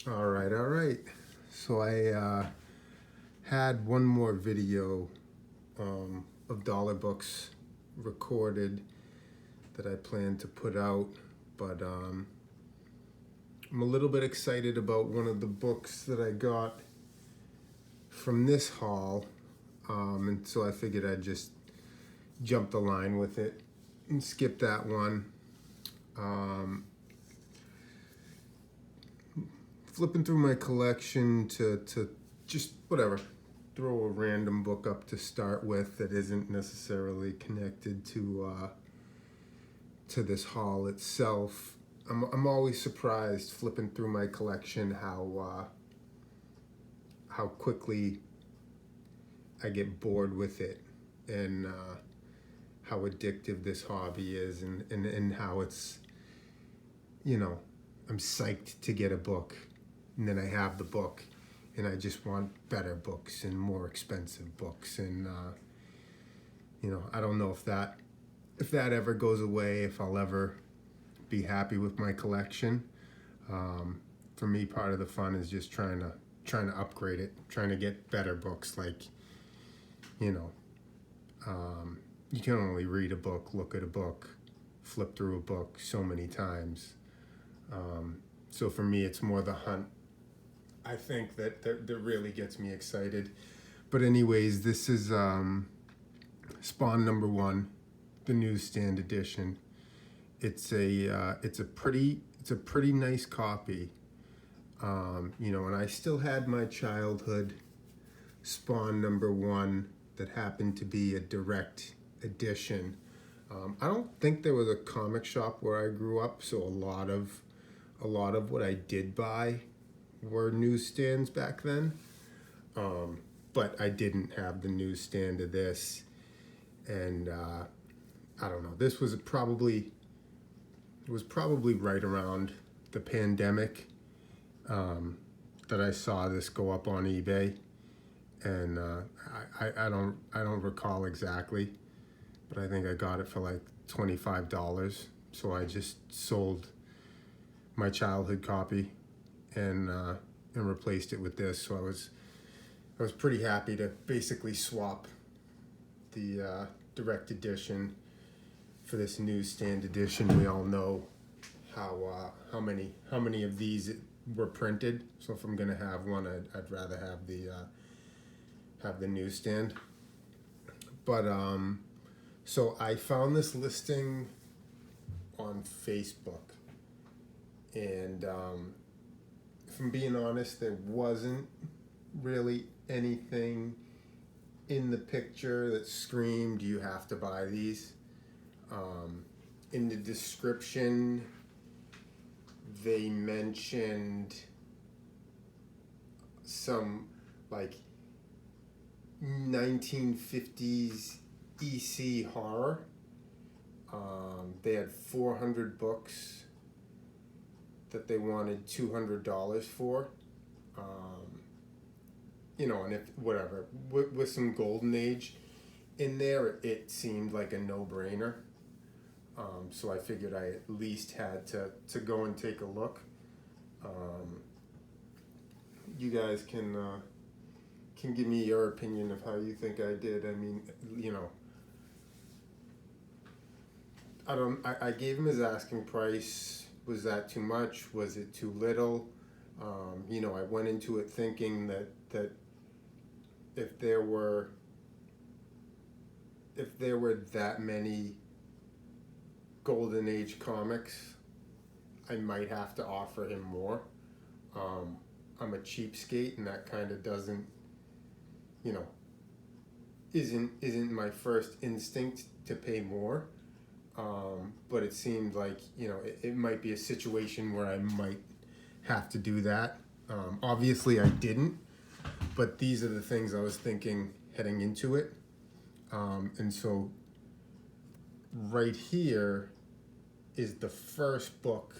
All right, all right. So I had one more video of dollar books recorded that I plan to put out, but I'm a little bit excited about one of the books that I got from this haul, and so I figured I'd just jump the line with it and skip that one. Um, Flipping through my collection to just whatever, throw a random book up to start with that isn't necessarily connected to this haul itself. I'm always surprised flipping through my collection how quickly I get bored with it, and how addictive this hobby is, and how it's, you know, I'm psyched to get a book, and then I have the book, and I just want better books and more expensive books, and I don't know if that ever goes away, if I'll ever be happy with my collection. For me, part of the fun is just trying to upgrade it, trying to get better books. Like, you know, you can only read a book, look at a book, flip through a book so many times. So for me, it's more the hunt. I think that really gets me excited. But anyways, this is Spawn number one, the newsstand edition. It's a pretty nice copy. And I still had my childhood Spawn number one that happened to be a direct edition. I don't think there was a comic shop where I grew up, so a lot of what I did buy were newsstands back then. But I didn't have the newsstand of this, and I don't know. This was probably right around the pandemic, that I saw this go up on eBay, and I don't recall exactly, but I think I got it for like $25. So I just sold my childhood copy and replaced it with this. So I was pretty happy to basically swap the direct edition for this newsstand edition. We all know how many of these were printed. So if I'm gonna have one, I'd rather have the newsstand. But so I found this listing on Facebook, and if I'm being honest, there wasn't really anything in the picture that screamed you have to buy these. In the description, they mentioned some like 1950s EC horror. They had 400 books that they wanted $200 for. And if whatever, with some golden age in there, it seemed like a no-brainer. So I figured I at least had to go and take a look. You guys can give me your opinion of how you think I did. I mean, I gave him his asking price. Was that too much? Was it too little? I went into it thinking that if there were that many golden age comics, I might have to offer him more. I'm a cheapskate, and that kind of doesn't, isn't my first instinct to pay more. But it seemed like it might be a situation where I might have to do that. Obviously, I didn't, but these are the things I was thinking heading into it. And so right here is the first book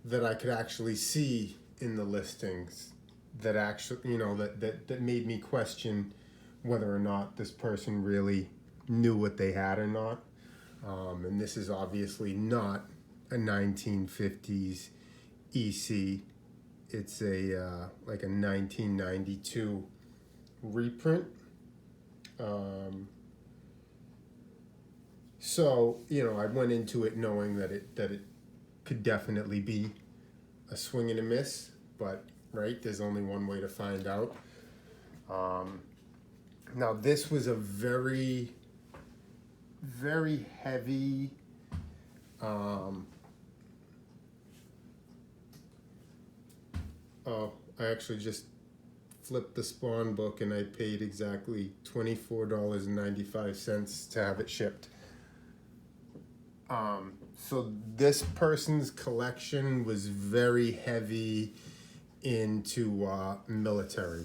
that I could actually see in the listings that actually, that made me question whether or not this person really knew what they had or not. And this is obviously not a 1950s EC It's a like a 1992 reprint. So I went into it knowing that it could definitely be a swing and a miss, but right, there's only one way to find out. Now this was a very, very heavy. Oh, I actually just flipped the Spawn book and I paid exactly $24.95 to have it shipped. So this person's collection was very heavy into military,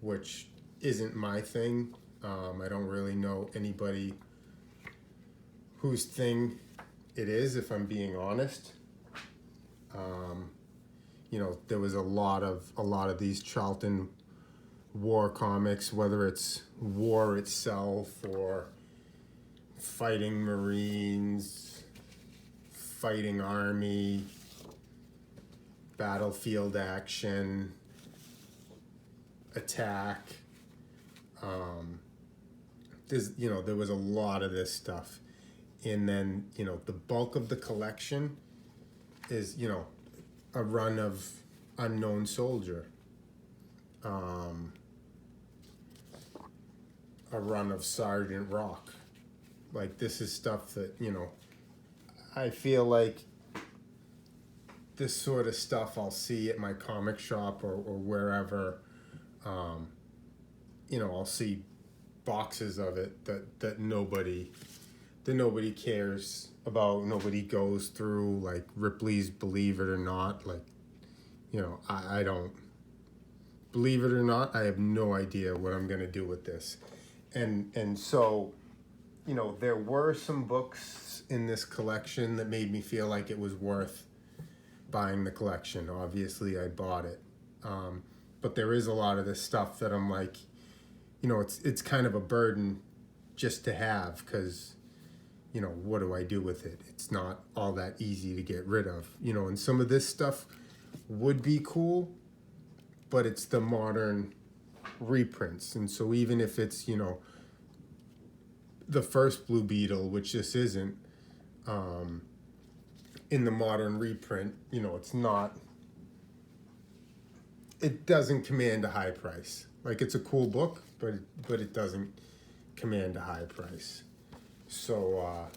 which isn't my thing. I don't really know anybody whose thing it is, if I'm being honest. There was a lot of these Charlton war comics, whether it's war itself or fighting Marines, fighting Army, battlefield action, attack. There was a lot of this stuff. And then, the bulk of the collection is, a run of Unknown Soldier, a run of Sergeant Rock. Like, this is stuff that, I feel like this sort of stuff I'll see at my comic shop or wherever. I'll see boxes of it that nobody cares about, nobody goes through, like Ripley's Believe It or Not. Like, I don't, believe it or not, I have no idea what I'm gonna do with this. And so, there were some books in this collection that made me feel like it was worth buying the collection. Obviously I bought it. But there is a lot of this stuff that I'm like, it's kind of a burden just to have, because what do I do with it? It's not all that easy to get rid of, and some of this stuff would be cool, but it's the modern reprints. And so even if it's, the first Blue Beetle, which this isn't, in the modern reprint, it doesn't command a high price. Like, it's a cool book, but it doesn't command a high price. So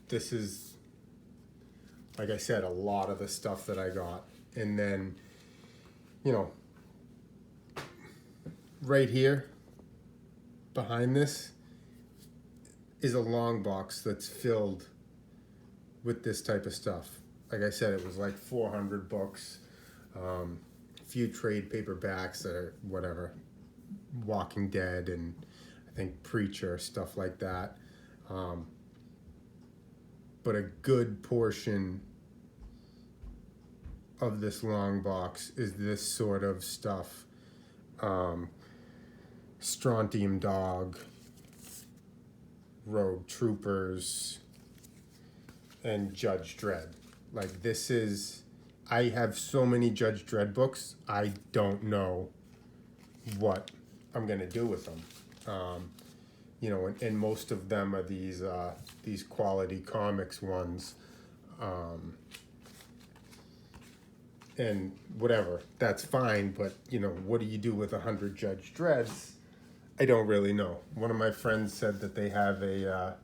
this is, like I said, a lot of the stuff that I got. And then, right here behind this is a long box that's filled with this type of stuff. Like I said, it was like 400 books, a few trade paperbacks that are whatever, Walking Dead and I think Preacher, stuff like that. But a good portion of this long box is this sort of stuff. Strontium Dog, Rogue Troopers, and Judge Dredd. Like, this is, I have so many Judge Dredd books, I don't know what I'm gonna do with them. And most of them are these Quality Comics ones. And whatever, that's fine, but what do you do with 100 Judge Dredds? I don't really know. One of my friends said that they have a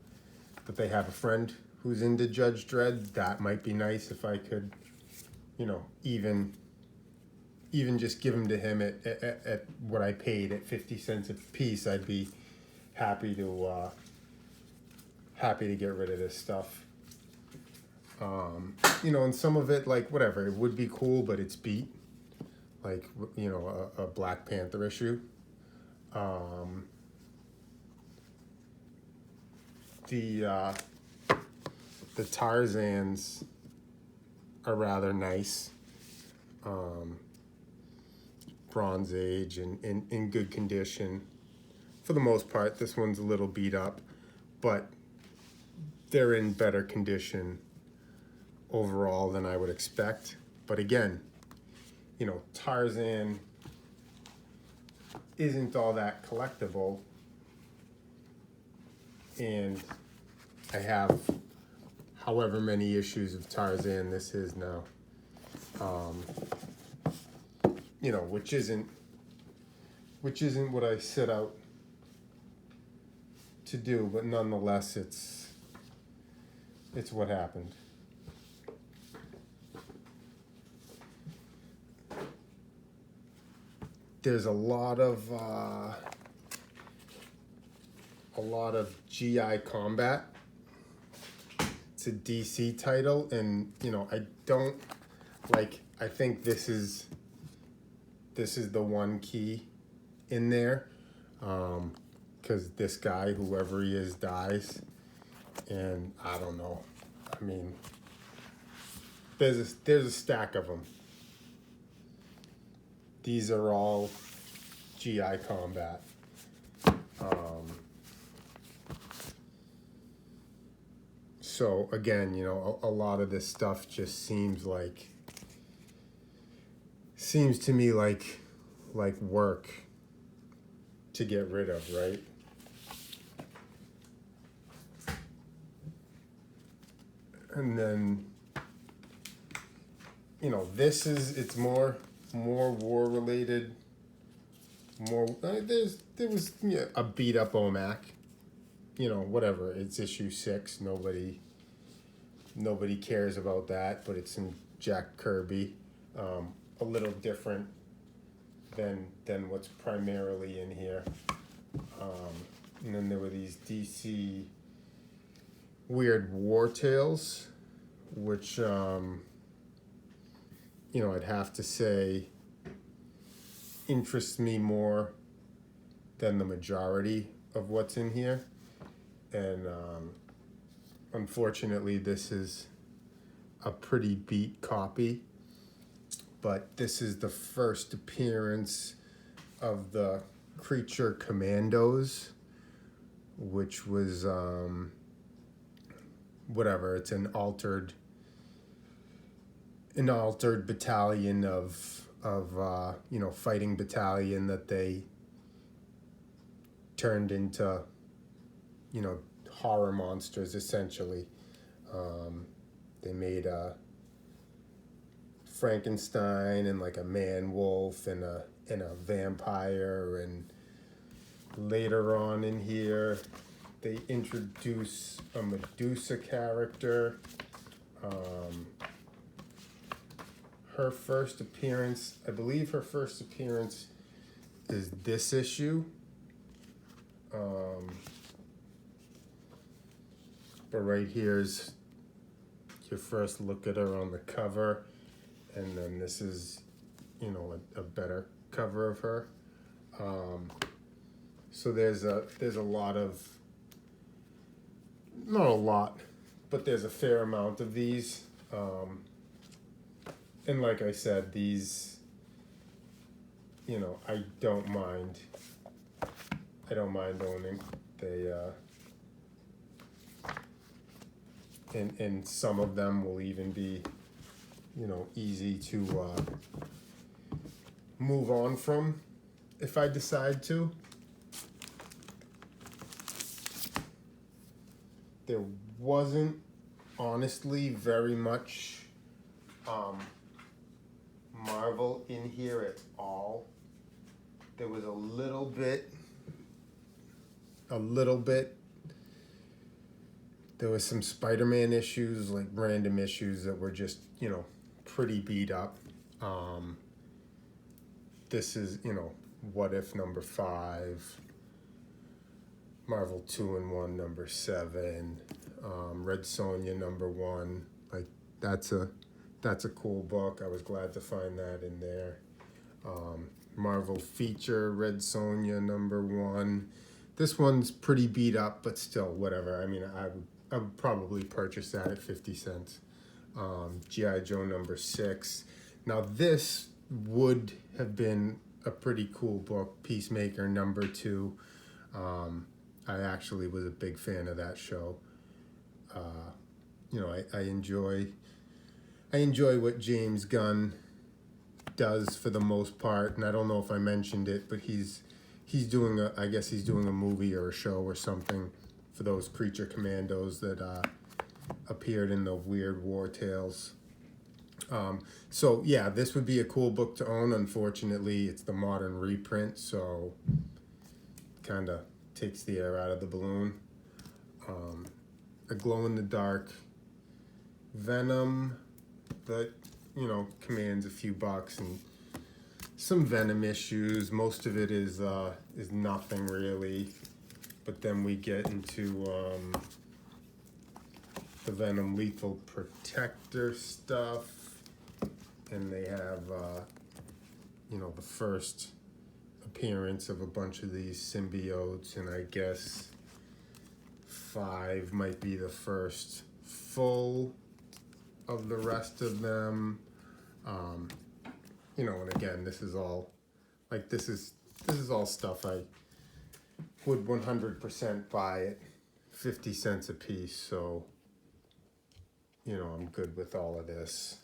friend who's into Judge Dredd. That might be nice if I could, even just give them to him at what I paid at 50 cents a piece. I'd be happy to get rid of this stuff. And some of it, like, whatever, it would be cool, but it's beat. Like, a Black Panther issue. The Tarzans are rather nice. Bronze Age and in good condition. For the most part, this one's a little beat up, but they're in better condition overall than I would expect. But again, Tarzan isn't all that collectible, and I have however many issues of Tarzan this is now. Which isn't what I set out to do, but nonetheless, it's what happened. There's a lot of GI Combat. It's a DC title, and I don't like. I think this is the one key in there, because this guy, whoever he is, dies, and I don't know. I mean, there's a stack of them. These are all GI Combat. So again, a lot of this stuff just seems to me like work to get rid of, right? And then, it's more war related. More there was a beat up OMAC. Whatever. It's issue 6. Nobody cares about that, but it's in Jack Kirby. A little different than what's primarily in here. And then there were these DC Weird War Tales, which I'd have to say interests me more than the majority of what's in here. And unfortunately, this is a pretty beat copy, but this is the first appearance of the Creature Commandos, which was whatever. It's an altered battalion of fighting battalion that they turned into horror monsters, essentially. They made a Frankenstein and like a man-wolf and a vampire, and later on in here they introduce a Medusa character. Her first appearance, I believe her first appearance is this issue. But right here's your first look at her on the cover, and then this is, a better cover of her. So there's a lot of, not a lot, but there's a fair amount of these. And like I said, these, I don't mind owning. They, and some of them will even be, easy to move on from if I decide to. There wasn't, honestly, very much Marvel in here at all. There was a little bit. There was some Spider-Man issues, like random issues that were just, pretty beat up. This is, What If number 5, Marvel 2-in-1 number 7, Red Sonja number 1. Like, that's a cool book. I was glad to find that in there. Marvel feature, Red Sonja number 1. This one's pretty beat up, but still, whatever. I mean, I would probably purchase that at 50 cents. G.I. Joe number 6. Now, this would have been a pretty cool book, Peacemaker number 2. I actually was a big fan of that show. I enjoy what James Gunn does for the most part, and I don't know if I mentioned it, but he's doing a, I guess he's doing a movie or a show or something for those Creature Commandos that appeared in the Weird War Tales. So yeah, this would be a cool book to own. Unfortunately, it's the modern reprint, so kind of takes the air out of the balloon. A glow-in-the-dark Venom that, you know, commands a few bucks, and some Venom issues. Most of it is nothing really, but then we get into the Venom Lethal Protector stuff, and they have you know, the first appearance of a bunch of these symbiotes, and I guess 5 might be the first full of the rest of them. You know, and again, this is all like this is all stuff I would 100% buy at 50 cents a piece. So, you know, I'm good with all of this.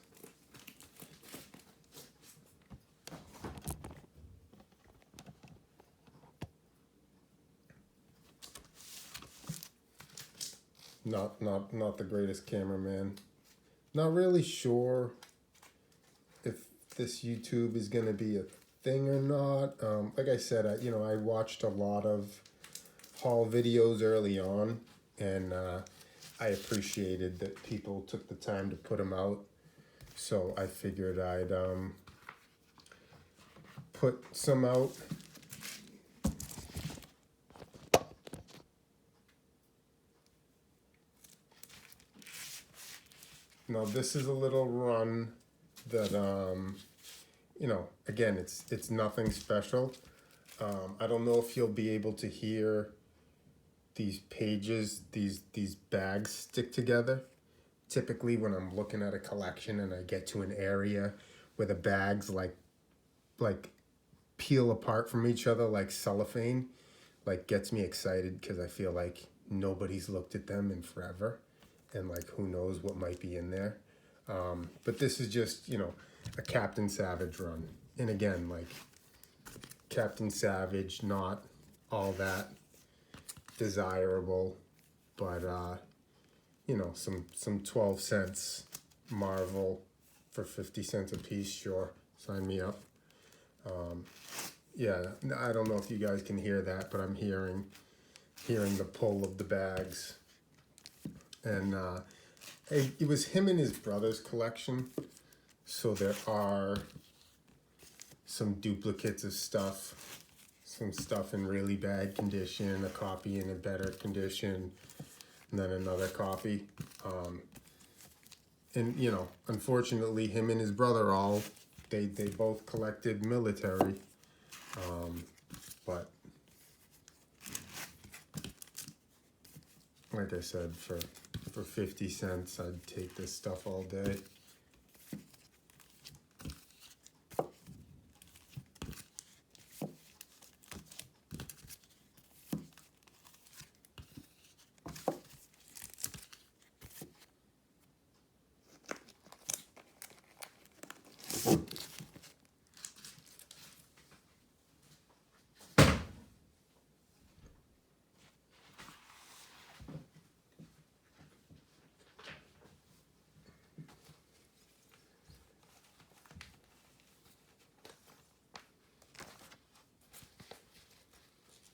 Not the greatest cameraman. Not really sure if this YouTube is gonna be a thing or not. Like I said, I watched a lot of haul videos early on, and I appreciated that people took the time to put them out. So I figured I'd put some out. Now this is a little run that you know, again, it's nothing special. I don't know if you'll be able to hear these pages, these bags stick together. Typically when I'm looking at a collection and I get to an area where the bags like peel apart from each other like cellophane, like gets me excited because I feel like nobody's looked at them in forever, and like who knows what might be in there. But this is just, you know, a Captain Savage run. And again, like Captain Savage, not all that desirable, but you know, some 12 cents Marvel for 50 cents a piece, sure, sign me up. Yeah, I don't know if you guys can hear that, but I'm hearing the pull of the bags. And it was him and his brother's collection, so there are some duplicates of stuff, some stuff in really bad condition, a copy in a better condition, and then another copy. And you know, unfortunately, him and his brother they both collected military, but like I said, for 50 cents, I'd take this stuff all day.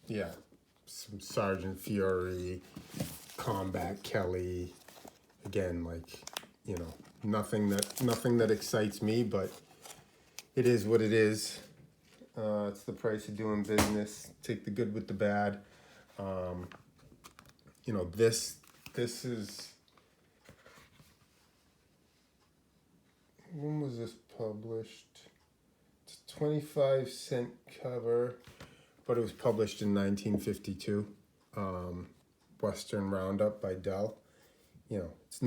Yeah, some Sergeant Fury, Combat Kelly. Again, like, you know, nothing that excites me, but it is what it is. It's the price of doing business. Take the good with the bad. You know, this is, when was this published? It's a 25-cent cover, but it was published in 1952. Western Roundup by Dell. You know, it's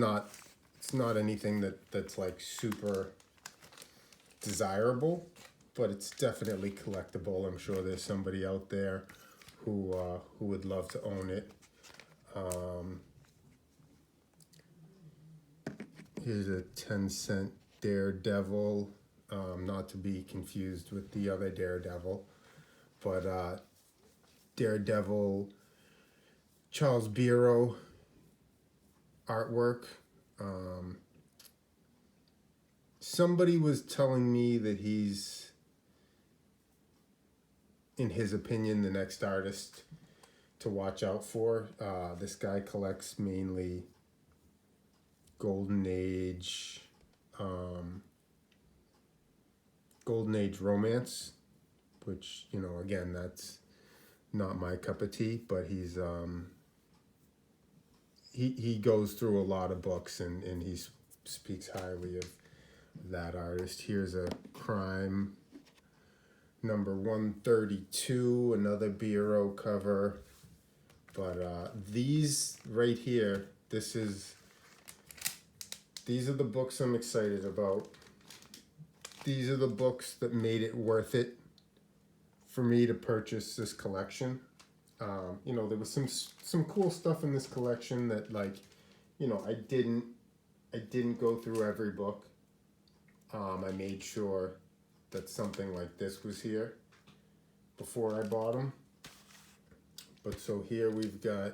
not anything that's like super desirable, but it's definitely collectible. I'm sure there's somebody out there who would love to own it. Here's a 10-cent Daredevil not to be confused with the other Daredevil, but Daredevil Charles Biro artwork. Um, Somebody was telling me that he's, in his opinion, the next artist to watch out for. This guy collects mainly Golden Age, Golden Age romance, which, you know, again, that's not my cup of tea, but he's he goes through a lot of books, and he speaks highly of that artist. Here's a Crime number 132, another Biro cover. But these right here, these are the books I'm excited about. These are the books that made it worth it for me to purchase this collection. You know, there was some cool stuff in this collection that, like, you know, I didn't go through every book. I made sure that something like this was here before I bought them. But so here we've got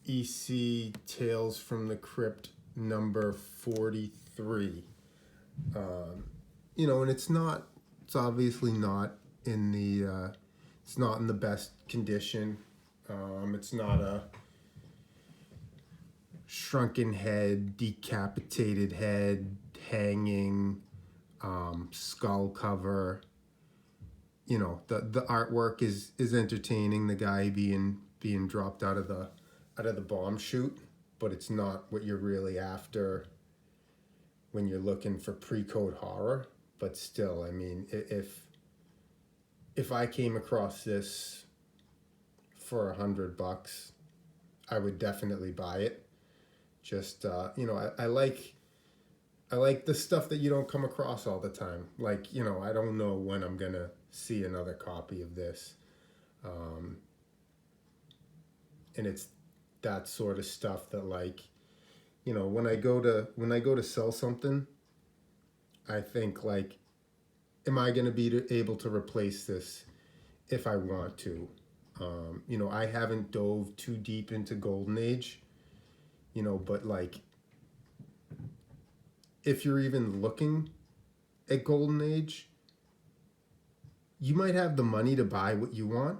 EC Tales from the Crypt number 43. You know, and it's obviously not in the, it's not in the best condition. It's not a shrunken head, decapitated head, hanging, skull cover. You know, the artwork is entertaining. The guy being dropped out of the bomb chute, but it's not what you're really after when you're looking for pre-code horror. But still, I mean, if I came across this for $100, I would definitely buy it. Just you know, I like the stuff that you don't come across all the time. Like, you know, I don't know when I'm gonna see another copy of this, and it's that sort of stuff that, like, you know, when I go to sell something, I think, like, am I gonna be able to replace this if I want to? You know, I haven't dove too deep into Golden Age, you know, but, like, if you're even looking at Golden Age, you might have the money to buy what you want,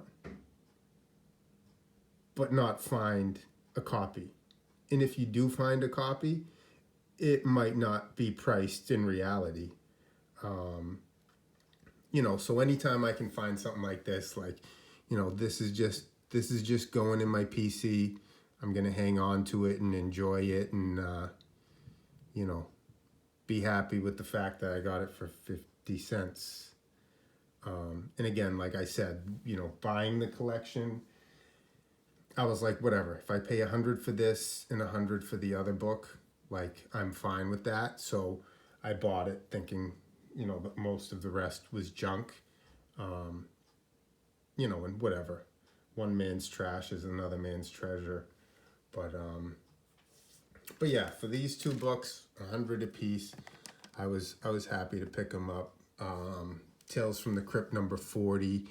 but not find a copy. And if you do find a copy, it might not be priced in reality. You know, so anytime I can find something like this, like, you know, this is just going in my PC. I'm gonna hang on to it and enjoy it, and you know, be happy with the fact that I got it for 50 cents. And again, like I said, you know, buying the collection, I was like, whatever. If I pay $100 for this and $100 for the other book, like, I'm fine with that. So I bought it thinking, you know, that most of the rest was junk. You know, and whatever. One man's trash is another man's treasure. But yeah, for these two books, $100 a piece, I was happy to pick them up. Tales from the Crypt number 40.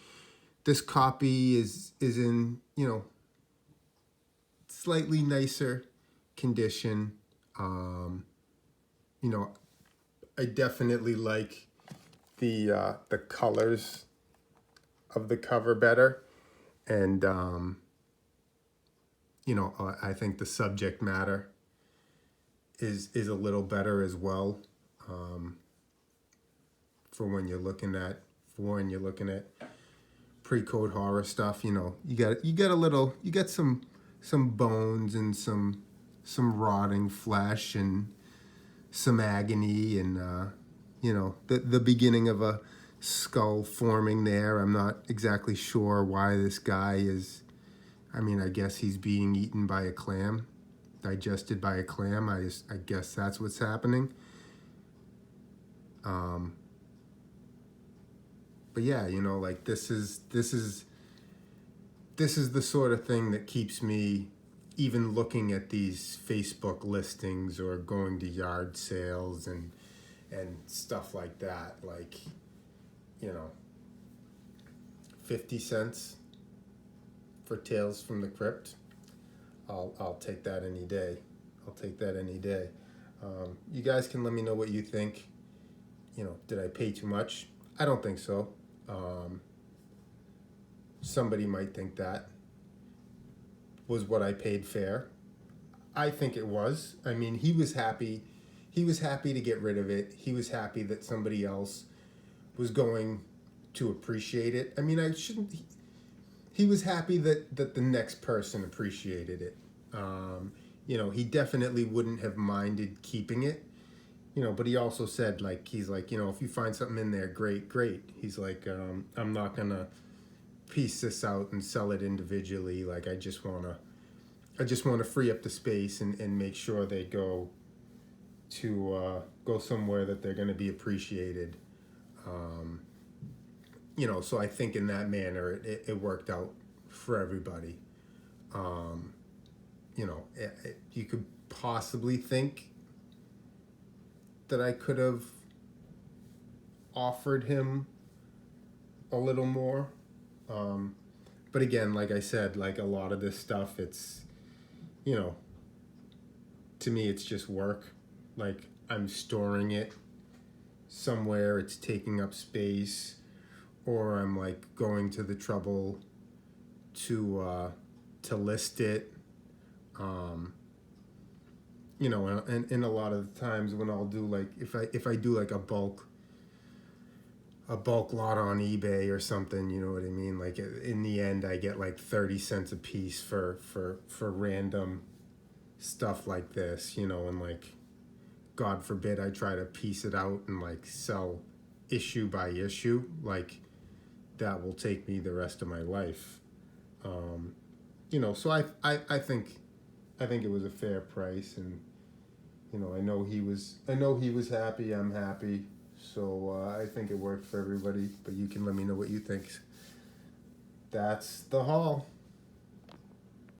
This copy is in, you know, slightly nicer condition. You know, I definitely like the colors of the cover better, and you know, I think the subject matter is a little better as well. For when you're looking at pre-code horror stuff, you know, you got some bones and some rotting flesh and some agony, and you know, the beginning of a skull forming there. I'm not exactly sure why this guy is, I mean, I guess he's being eaten by a clam, digested by a clam. I guess that's what's happening. But yeah, you know, like, this is the sort of thing that keeps me even looking at these Facebook listings or going to yard sales and and stuff like that. Like, 50 cents for Tales from the Crypt. I'll take that any day. I'll take that any day. You guys can let me know what you think. Did I pay too much? I don't think so. Somebody might think that. Was what I paid fair? I think it was. I mean, he was happy. He was happy to get rid of it. He was happy that somebody else was going to appreciate it. I mean, I shouldn't. He was happy that the next person appreciated it. He definitely wouldn't have minded keeping it. But he also said, like, he's like, if you find something in there, great. He's like, I'm not gonna piece this out and sell it individually. Like, I just wanna free up the space and make sure they go somewhere that they're gonna be appreciated. So I think in that manner it worked out for everybody. You could possibly think that I could have offered him a little more. But again, like I said, like a lot of this stuff, it's, to me, it's just work. Like, I'm storing it somewhere, it's taking up space, or I'm like going to the trouble to list it. And a lot of the times when I'll do, like, if I do like a bulk lot on eBay or something, you know what I mean? Like, in the end, I get like 30 cents a piece for random stuff like this, and like, God forbid I try to piece it out and like sell issue by issue, like that will take me the rest of my life. So I think it was a fair price, and I know he was happy, I'm happy. So I think it worked for everybody, but you can let me know what you think. That's the haul.